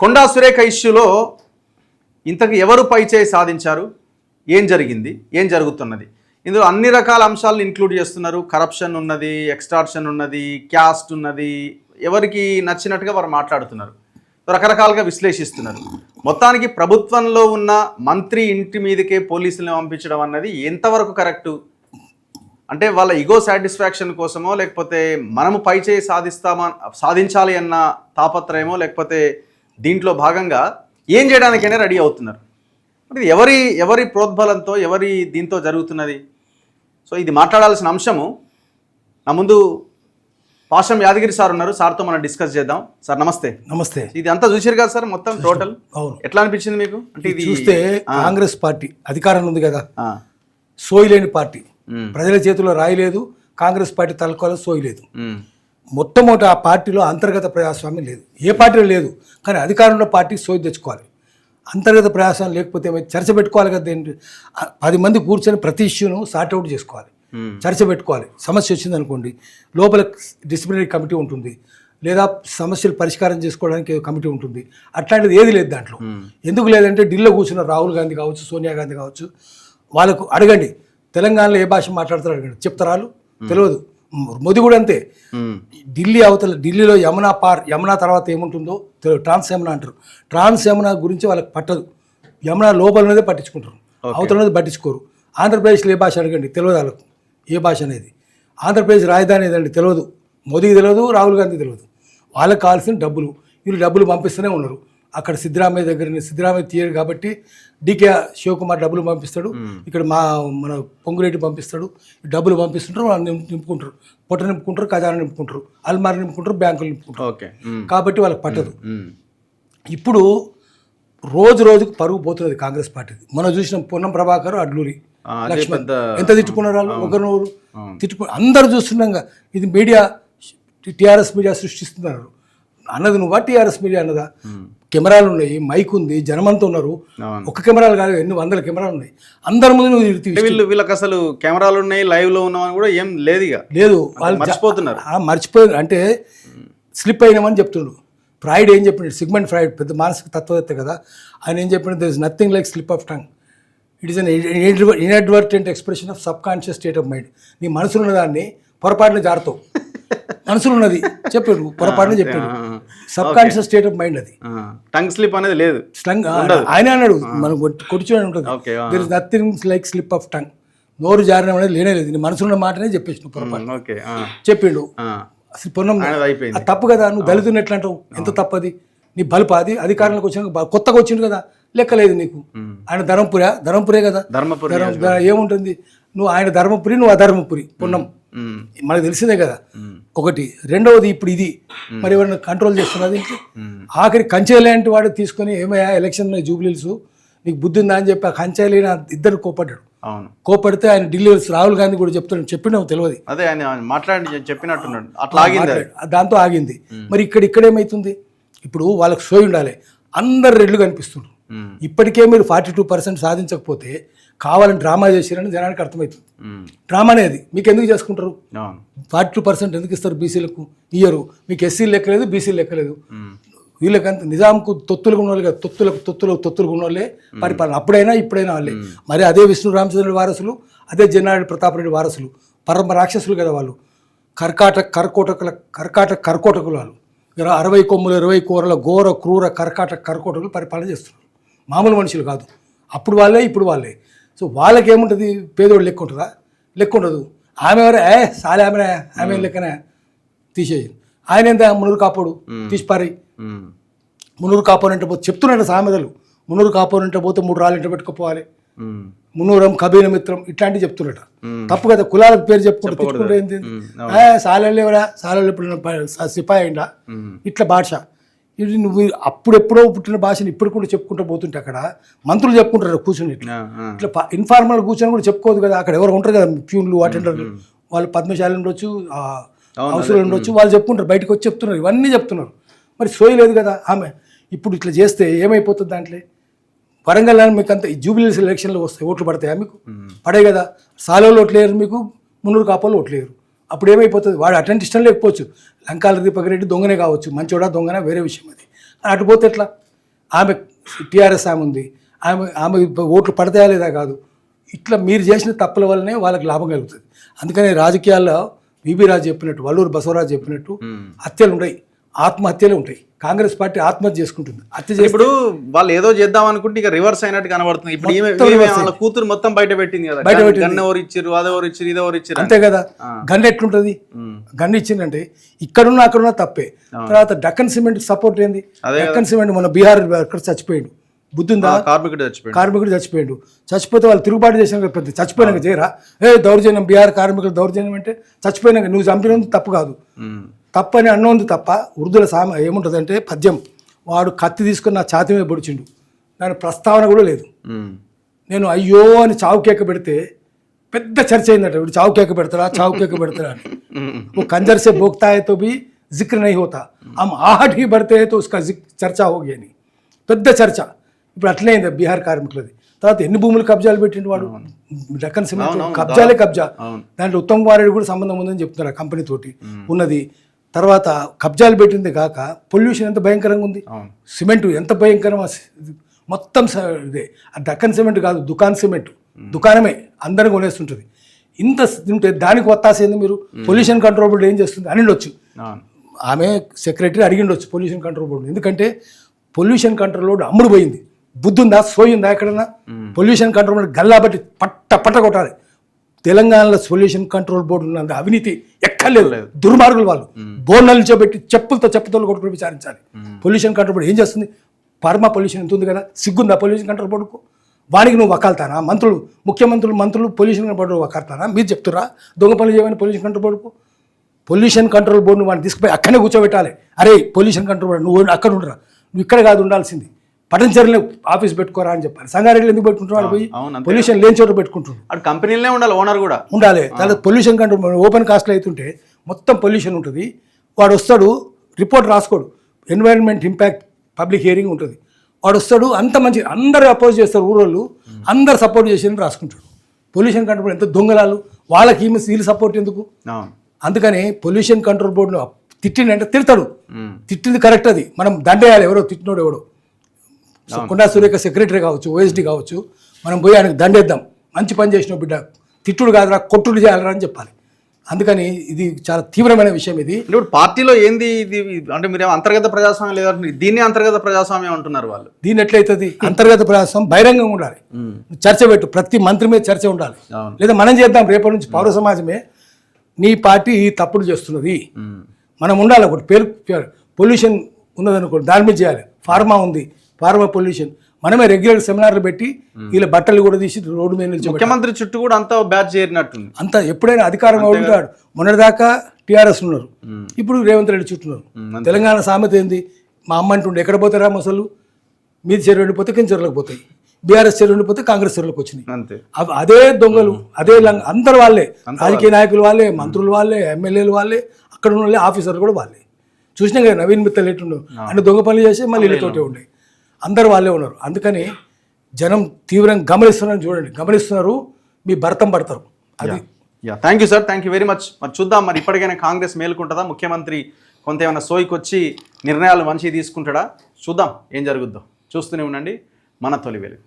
కొండా సురేఖ ఇష్యూలో ఇంతకు ఎవరు పైచేయి సాధించారు, ఏం జరిగింది, ఏం జరుగుతున్నది, ఇందులో అన్ని రకాల అంశాలను ఇంక్లూడ్ చేస్తున్నారు. కరప్షన్ ఉన్నది, ఎక్స్టార్షన్ ఉన్నది, క్యాస్ట్ ఉన్నది, ఎవరికి నచ్చినట్టుగా వారు మాట్లాడుతున్నారు, రకరకాలుగా విశ్లేషిస్తున్నారు. మొత్తానికి ప్రభుత్వంలో ఉన్న మంత్రి ఇంటి మీదకే పోలీసులను పంపించడం అన్నది ఎంతవరకు కరెక్టు? అంటే వాళ్ళ ఈగో సాటిస్ఫాక్షన్ కోసమో, లేకపోతే మనము పైచేయి సాధించాలి అన్న తాపత్రయమో, లేకపోతే దీంట్లో భాగంగా ఏం చేయడానికైనా రెడీ అవుతున్నారు. మరి ఎవరి ప్రోద్బలంతో, ఎవరి దీంతో జరుగుతున్నది? సో ఇది మాట్లాడాల్సిన అంశము. నా ముందు పాషం యాదగిరి సార్ ఉన్నారు, సార్తో మనం డిస్కస్ చేద్దాం. సార్ నమస్తే. నమస్తే. ఇది అంతా చూసారు కదా సార్, మొత్తం టోటల్ ఎట్లా అనిపించింది మీకు? అంటే ఇది చూస్తే కాంగ్రెస్ పార్టీ అధికారంలో ఉంది కదా, సోయిలేని పార్టీ, ప్రజల చేతిలో రాయలేదు, కాంగ్రెస్ పార్టీ తలకోలేదు, సోయలేదు. మొట్టమొదటి ఆ పార్టీలో అంతర్గత ప్రజాస్వామ్యం లేదు, ఏ పార్టీలో లేదు. కానీ అధికారంలో పార్టీ సోయి తెచ్చుకోవాలి. అంతర్గత ప్రజాస్వామ్యం లేకపోతే చర్చ పెట్టుకోవాలి కదా. 10 మంది కూర్చొని ప్రతి ఇష్యూను సార్ట్అవుట్ చేసుకోవాలి, చర్చ పెట్టుకోవాలి. సమస్య వచ్చింది అనుకోండి, లోపల డిసిప్లినరీ కమిటీ ఉంటుంది, లేదా సమస్యలు పరిష్కారం చేసుకోవడానికి కమిటీ ఉంటుంది. అట్లాంటిది ఏది లేదు దాంట్లో. ఎందుకు లేదంటే ఢిల్లీలో కూర్చున్న రాహుల్ గాంధీ కావచ్చు, సోనియా గాంధీ కావచ్చు, వాళ్ళకు అడగండి తెలంగాణలో ఏ భాష మాట్లాడతారో అడగండి, చెప్తారు. తెలియదు. మోదీ కూడా అంతే. ఢిల్లీ అవతల, ఢిల్లీలో యమునా తర్వాత ఏముంటుందో తెలియదు. ట్రాన్స్ యమునా అంటారు. ట్రాన్స్ యమునా గురించి వాళ్ళకి పట్టదు. యమునా లోపలనేదే పట్టించుకుంటారు, అవతలనేది పట్టించుకోరు. ఆంధ్రప్రదేశ్లో ఏ భాష అడగండి, తెలియదు వాళ్ళకు ఏ భాష అనేది. ఆంధ్రప్రదేశ్ రాజధాని ఏదండి, తెలియదు. మోదీకి తెలియదు, రాహుల్ గాంధీ తెలియదు. వాళ్ళకి కావాల్సిన డబ్బులు, వీళ్ళు డబ్బులు పంపిస్తూనే ఉన్నారు. అక్కడ సిద్ధరామయ్య దగ్గర, సిద్ధరామయ్య తీయరు కాబట్టి డీకే శివకుమార్ డబ్బులు పంపిస్తాడు, ఇక్కడ మన పొంగులేటి పంపిస్తాడు, డబ్బులు పంపిస్తుంటారు, నింపుకుంటారు, పొట్ట నింపుకుంటారు, ఖజానా నింపుకుంటారు, అల్మారి నింపుకుంటారు, బ్యాంకులు నింపుకుంటారు. కాబట్టి వాళ్ళకి పట్టదు. ఇప్పుడు రోజుకు పరుగు పోతున్నది కాంగ్రెస్ పార్టీది. మనం చూసిన పొన్నం ప్రభాకర్, అడ్లూరి లక్ష్మణ్ ఎంత తిట్టుకున్నారు వాళ్ళు, ఒకరినొకరు తిట్టుకున్నారు. అందరూ చూస్తున్నాగా. ఇది మీడియా, టీఆర్ఎస్ మీడియా సృష్టిస్తున్నారు అన్నది నువ్వా, టీఆర్ఎస్ మీడియా అన్నదా? కెమెరాలు ఉన్నాయి, మైక్ ఉంది, జనమంతా ఉన్నారు. ఒక కెమెరాలు కాదు, ఎన్ని 100 కెమెరాలు ఉన్నాయి. అందరి ముందు నువ్వు వీళ్ళకి అసలు కెమెరాలు ఉన్నాయి, లైవ్ లో ఉన్నామని కూడా ఏం లేదు. లేదు, వాళ్ళు మర్చిపోతున్నారు. మర్చిపోయారు అంటే స్లిప్ అయినామని చెప్తుండ్రు. ఫ్రాయిడ్ ఏం చెప్పినాడు, సిగ్మండ్ ఫ్రాయిడ్ పెద్ద మానసిక తత్వవేత్త కదా, ఆయన ఏం చెప్పినాడు, there is nothing like slip of tongue, it is an inadvertent expression of subconscious state of mind. నీ మనసులో ఉన్న దాన్ని పొరపాటున జారుతావు. మనసులో ఉన్నది చెప్పాడు, పొరపాటున చెప్పాడు. Subconscious state of mind అది. టంగ్ స్లిప్ అనేది లేదు. ఆయన అన్నాడు, మనం కొట్టుచూడని ఉంటుంది. There is nothing like slip of tongue, నోరు జారడం అనేది లేనే లేదు. నీ మనసులో ఉన్న మాటనే చెప్పేసి పొరపాటు చెప్పిండు. అసలు పొన్నం తప్పు కదా. నువ్వు దళితుని ఎట్లా అంటావు, ఎంత తప్పది. నీ బలుపు అది. అధికారంలోకి వచ్చిన కొత్తగా వచ్చిండు కదా, లెక్కలేదు నీకు. ఆయన ధర్మపురే కదా, ఏముంటుంది. నువ్వు ఆయన ధర్మపురి, నువ్వు అధర్మపురి. పొన్నం మనకు తెలిసిందే కదా. ఒకటి. రెండవది, ఇప్పుడు ఇది మరి ఎవరైనా కంట్రోల్ చేస్తున్నది. ఆఖరి కంచేలాంటి వాడు తీసుకొని, ఏమయ్యా ఎలక్షన్ జూబ్లీస్ నీకు బుద్ధి ఉందా అని చెప్పి ఆ కంచేలి ఇద్దరు కోపడ్డాడు. కోపడితే ఆయన ఢిల్లీ రాహుల్ గాంధీ కూడా చెప్పినావు తెలియదు. అదే ఆయన మాట్లాడి చెప్పినట్టున్నాడు, అట్లా దాంతో ఆగింది. మరి ఇక్కడ ఏమైతుంది? ఇప్పుడు వాళ్ళకి సోయి ఉండాలి, అందరు రెడ్లు కనిపిస్తున్నారు. ఇప్పటికే మీరు 42% సాధించకపోతే కావాలని డ్రామా చేసిరని జనానికి అర్థమవుతుంది. డ్రామా అనేది మీకు ఎందుకు చేసుకుంటారు? 42% ఎందుకు ఇస్తారు బీసీలకు? ఇయ్యరు. మీకు ఎస్సీలు లెక్కలేదు, బీసీలు లెక్కలేదు. వీళ్ళకంత నిజాంకు తొత్తులుగా ఉన్న వాళ్ళు, తొత్తులుగా ఉన్న వాళ్ళే పరిపాలన. అప్పుడైనా ఇప్పుడైనా వాళ్ళే. మరి అదే విష్ణు రామచంద్రుడి వారసులు, అదే జన్నారెడ్డి ప్రతాప్ రెడ్డి వారసులు, పరమ రాక్షసులు కదా వాళ్ళు. కర్కోటకులు వాళ్ళు. 60 కొమ్ములు 20 కూరల ఘోర క్రూర కర్కోటకులు పరిపాలన చేస్తున్నారు. మామూలు మనుషులు కాదు. అప్పుడు వాళ్ళే, ఇప్పుడు వాళ్ళే. సో వాళ్ళకి ఏముంటుంది? పేదోడు లెక్క ఉంటుందా? లెక్క ఉండదు. ఆమె ఎవరే, సాలే ఆమె లెక్కనే తీసేది. ఆయన ఎంత మునురు కాపోడు, తీసిపారి. మునురు కాపోనంటే పోతే చెప్తున్నాడు సామెతలు. మునురు కాపోనంటే పోతే 3 రాళ్ళు ఇంట పెట్టుకుపోవాలి, మునూరం కబీర మిత్రం ఇట్లాంటివి చెప్తున్నట. తప్పు కదా. కులాలకు పేరు చెప్పుకుంటే ఏంటి? సాలెళ్ళు ఎవరా, సాలెళ్ళు ఎప్పుడు సిపాయి అయిందా, ఇట్లా భాష. ఇది నువ్వు అప్పుడెప్పుడో పుట్టిన భాషను ఇప్పుడు కూడా చెప్పుకుంటూ పోతుంటే అక్కడ మంత్రులు చెప్పుకుంటారు కూర్చొని. ఇట్లా ఇన్ఫార్మల్ కూర్చొని కూడా చెప్పుకోదు కదా. అక్కడ ఎవరు ఉంటారు కదా, ప్యూన్లు, అటెండర్లు, వాళ్ళు పద్మశాలి ఉండొచ్చు, అవసరం ఉండొచ్చు, వాళ్ళు చెప్పుకుంటారు, బయటకు వచ్చి చెప్తున్నారు, ఇవన్నీ చెప్తున్నారు. మరి సోయి లేదు కదా ఆమె. ఇప్పుడు ఇట్లా చేస్తే ఏమైపోతుంది? దాంట్లో వరంగల్ మీకు అంత జూబ్లీస్ ఎలక్షన్లు వస్తాయి, ఓట్లు పడతాయా? మీకు పడే కదా. సాలోళ్ళు ఓట్లు లేరు, మీకు మున్నూరు కాపాలు ఓట్లు లేరు. అప్పుడు ఏమైపోతుంది? వాడు అటెంట్ ఇష్టం లేకపోవచ్చు, లంకాల దీపక్ రెడ్డి దొంగనే కావచ్చు, మంచోడా దొంగనే వేరే విషయం. అది అటు పోతే ఎట్లా? ఆమె టీఆర్ఎస్ ఆమె ఉంది, ఆమె ఓట్లు పడతాయా లేదా కాదు. ఇట్లా మీరు చేసిన తప్పుల వల్లనే వాళ్ళకి లాభం కలుగుతుంది. అందుకని రాజకీయాల్లో విబి రాజు చెప్పినట్టు, వల్లూరు బసవరాజు చెప్పినట్టు హత్యలు ఉంటాయి, ఆత్మహత్యలు ఉంటాయి. కాంగ్రెస్ పార్టీ ఆత్మహత్య చేసుకుంటుంది. ఇప్పుడు వాళ్ళు ఏదో చేద్దాం అనుకుంటే ఇక రివర్స్ అయినట్టు కనబడుతుంది. ఇప్పుడు వాళ్ళ కూతురు మొత్తం బయట పెట్టింది కదా, గన్ ఎవరు ఇచ్చారు, అదెవరు ఇచ్చారు, ఇదెవరు ఇచ్చారు, అంతే కదా. గన్ ఎట్లుంటది, గన్ ఇచ్చిందంటే ఇక్కడున్నా అక్కడున్నా తప్పే. తర్వాత డక్కన్ సిమెంట్ సపోర్ట్ ఏంది, డక్కన్ సిమెంట్ మన బీహార్ అక్కడ చచ్చిపోయాడు, బుద్ధుందా, కార్మికుడు చచ్చిపోయాడు. చచ్చిపోతే వాళ్ళు తిరుగుబాటు చేసినాక పెద్ద చచ్చిపోయినాక చేయరా, దౌర్జన్యం బీహార్ కార్మికులు దౌర్జన్యం అంటే చచ్చిపోయినాక నువ్వు చంపినందుకు తప్పు కాదు, తప్పని అన్నోంది తప్ప. ఉర్దూల ఏముంటుందంటే పద్యం, వాడు కత్తి తీసుకుని నా ఛాతీ మీద పొడిచిండు, దాని ప్రస్తావన కూడా లేదు. నేను అయ్యో అని చావు కేక పెడితే పెద్ద చర్చ అయిందట, ఇప్పుడు చావు కేక పెడతారా, చావు కేక పెడతారా అని. वो कंजर से भोगता है तो भी जिक्र नहीं होता, हम आहट ही बढ़ते हैं तो उसका చర్చ होगी అని పెద్ద చర్చ. ఇప్పుడు అట్లే అయింది బీహార్ కార్మికులది. తర్వాత ఎన్ని భూములు కబ్జాలు పెట్టిండు వాడు, డక్కన్ సిమెంట్ కబ్జాలే కబ్జా. దాంట్లో ఉత్తమ్ కుమార్ రెడ్డి కూడా సంబంధం ఉందని చెప్తున్నారు ఆ కంపెనీ తోటి ఉన్నది. తర్వాత కబ్జాలు పెట్టింది కాక పొల్యూషన్ ఎంత భయంకరంగా ఉంది, సిమెంట్ ఎంత భయంకరం, మొత్తం ఇదే. ఆ డక్కన్ సిమెంట్ కాదు, దుకాన్ సిమెంట్, దుకాణమే అందరం కొనేస్తుంటుంది. ఇంత ఉంటే దానికి ఒత్తాసేంది మీరు. పొల్యూషన్ కంట్రోల్ బోర్డు ఏం చేస్తుంది అని ఉండొచ్చు, ఆమె సెక్రటరీ అడిగిండొచ్చు పొల్యూషన్ కంట్రోల్ బోర్డు. ఎందుకంటే పొల్యూషన్ కంట్రోల్ బోర్డు అమ్ముడు పోయింది, బుద్ధుందా, సోయిందా ఎక్కడన్నా. పొల్యూషన్ కంట్రోల్ బోర్డు గల్లాబట్టి పట్ట కొట్టాలి. తెలంగాణలో పొల్యూషన్ కంట్రోల్ బోర్డు ఉన్నంత అవినీతి ఎక్కర్లేదు, దుర్మార్గులు వాళ్ళు. బోర్డుల నిల్చోబెట్టి చెప్పులతో కొట్టుకుని విచారించాలి. పొల్యూషన్ కంట్రోల్ బోర్డు ఏం చేస్తుంది, ఫార్మా పొల్యూషన్ ఎంత ఉంది కదా, సిగ్గుందా పొల్యూషన్ కంట్రోల్ బోర్డుకు. వానికి నువ్వు వకాల్తానా, మంత్రులు మంత్రులు పొల్యూషన్ కంట్రోల్ బోర్డు వకాల్తానా, మీరు చెప్తురా దొంగ పనులు చేయమని పొల్యూషన్ కంట్రోల్ బోర్డుకు. పొల్యూషన్ కంట్రోల్ బోర్డును వాడిని తీసుకుపోయి అక్కడనే కూర్చోబెట్టాలి. అరే పొల్యూషన్ కంట్రోల్ బోర్డు నువ్వు అక్కడ ఉండరా, నువ్వు ఇక్కడ కాదు ఉండాల్సింది, పటంచెరులో ఆఫీస్ పెట్టుకోరా అని చెప్పాలి. సంగారెడ్డిలో ఎందుకు పెట్టుకుంటున్నారు పోయి, పొల్యూషన్ లేని చోట పెట్టుకుంటున్నారు. కంపెనీలనే ఉండాలి, ఓనర్ కూడా ఉండాలి. తర్వాత పొల్యూషన్ కంట్రోల్ ఓపెన్ కాస్ట్లో అవుతుంటే మొత్తం పొల్యూషన్ ఉంటుంది. వాడు వస్తాడు, రిపోర్ట్ రాసుకోడు, ఎన్వైరన్మెంట్ ఇంపాక్ట్ పబ్లిక్ హియరింగ్ ఉంటుంది. వాడు వస్తాడు, అంత మంచి అందరూ అపోజ్ చేస్తారు, ఊరోళ్ళు అందరు సపోర్ట్ చేసి రాసుకుంటాడు. పొల్యూషన్ కంట్రోల్ ఎంత దొంగలాలు, వాళ్ళకి వీళ్ళు సపోర్ట్ ఎందుకు. అందుకని పొల్యూషన్ కంట్రోల్ బోర్డును తిట్టిండంటే తిడతాడు, తిట్టింది కరెక్ట్, అది మనం దండేయాలి. ఎవరో తిట్టినోడు ఎవడో, కొండా సురేఖ సెక్రటరీ కావచ్చు, ఓఎస్డీ కావచ్చు, మనం పోయి ఆయనకు దండేద్దాం, మంచి పని చేసిన బిడ్డ, తిట్టుడు కాదురా కొట్టుడు చేయాలరా అని చెప్పాలి. అందుకని ఇది చాలా తీవ్రమైన విషయం. ఇది ఇప్పుడు పార్టీలో ఏంది ఇది అంటే మీరు అంతర్గత ప్రజాస్వామ్యం లేదంటే దీన్ని అంతర్గత ప్రజాస్వామ్యం అంటున్నారు వాళ్ళు. దీన్ని ఎట్లయితుంది, అంతర్గత ప్రజాస్వామ్యం బహిరంగంగా ఉండాలి, చర్చ పెట్టు, ప్రతి మంత్రి మీద చర్చ ఉండాలి. లేదా మనం చేద్దాం, రేపటి నుంచి పౌర సమాజమే నీ పార్టీ తప్పుడు చేస్తున్నది, మనం ఉండాలి. ఒకటి పేరు పొల్యూషన్ ఉన్నదనుకోండి, దాని మీద చేయాలి. ఫార్మా ఉంది, ఫార్మా పొల్యూషన్, మనమే రెగ్యులర్ సెమినార్లు పెట్టి వీళ్ళ బట్టలు కూడా తీసి రోడ్డు మీద నుంచి. ముఖ్యమంత్రి చుట్టూ కూడా అంతా బ్యాచ్ చేరినట్టు, అంతా ఎప్పుడైనా అధికారం ఉంటాడు. మొన్నటిదాకా టీఆర్ఎస్ ఉన్నారు, ఇప్పుడు రేవంత్ రెడ్డి చుట్టూన్నారు. తెలంగాణ సామెత ఏంది, మా అమ్మ అంటుండే ఎక్కడ పోతారా మొసలు, మీది చెరువు ఎండిపోతే కింద చెరువులకు పోతాయి, బీఆర్ఎస్ చెరువు ఎండిపోతే కాంగ్రెస్ చెరువులకు వచ్చినాయి. అదే దొంగలు, అదే అందరు వాళ్ళే, రాజకీయ నాయకులు వాళ్ళే, మంత్రులు వాళ్ళే, ఎమ్మెల్యేలు వాళ్ళే, అక్కడ ఉన్న వాళ్ళే, ఆఫీసర్లు కూడా వాళ్ళే. చూసినా కదా నవీన్ మిత్తల్ ఎట్టుండవు, అంటే దొంగ పనులు చేసి మళ్ళీ ఇళ్ళతోటే ఉండే, అందరు వాళ్ళే ఉన్నారు. అందుకని జనం తీవ్రంగా గమనిస్తున్నారని చూడండి, గమనిస్తున్నారు, మీ భర్తం పడతారు. అది thank you sir, thank you very much. మరి చూద్దాం, మరి ఇప్పటికైనా కాంగ్రెస్ మేలుకుంటుందా, ముఖ్యమంత్రి కొంత ఏమైనా సోయికి వచ్చి నిర్ణయాలు మంచిగా తీసుకుంటాడా, చూద్దాం ఏం జరుగుద్దో. చూస్తూనే ఉండండి మన తొలి వెలుగు.